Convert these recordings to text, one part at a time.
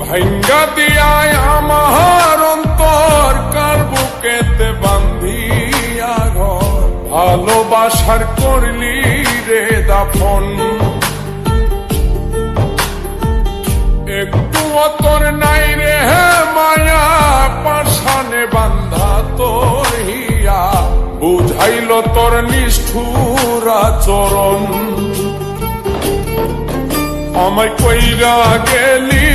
ভাঙ্গা দিয়ায় আমার অন্তর কার বুকেতে বান্ধিয়া ঘর, ভালোবাসার করলি রে দাফন। একটু তোর নাই রে মায়া, পাশানে বান্ধা তোর হিয়া, বুঝাইল তোর নিষ্ঠুর আচরণ। আমায় কইরা গেলি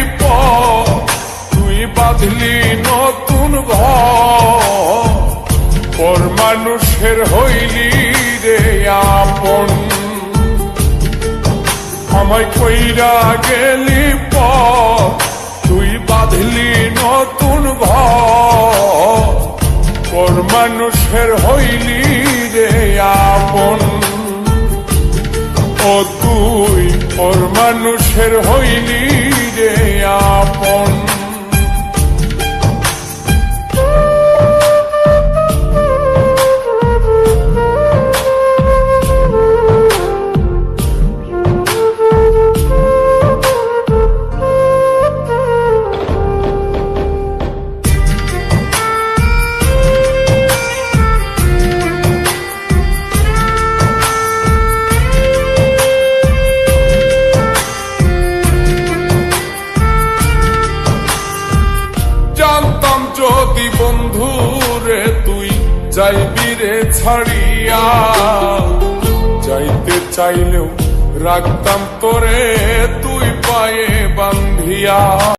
তুই বাঁধলি নতুন ঘর, পর মানুষের হইলি রে আপন। আমায় কইরা গেলি তুই বাঁধলি নতুন ঘর, পর মানুষের হইলি রে আপন। ও তুই পর মানুষের হইলি রে আপন। জানতাম যদি বন্ধু রে তুই যাইবি রে ছাড়িয়া, যাইতে চাইলেও রাখতাম তোরে তুই পায়ে বান্ধিয়া।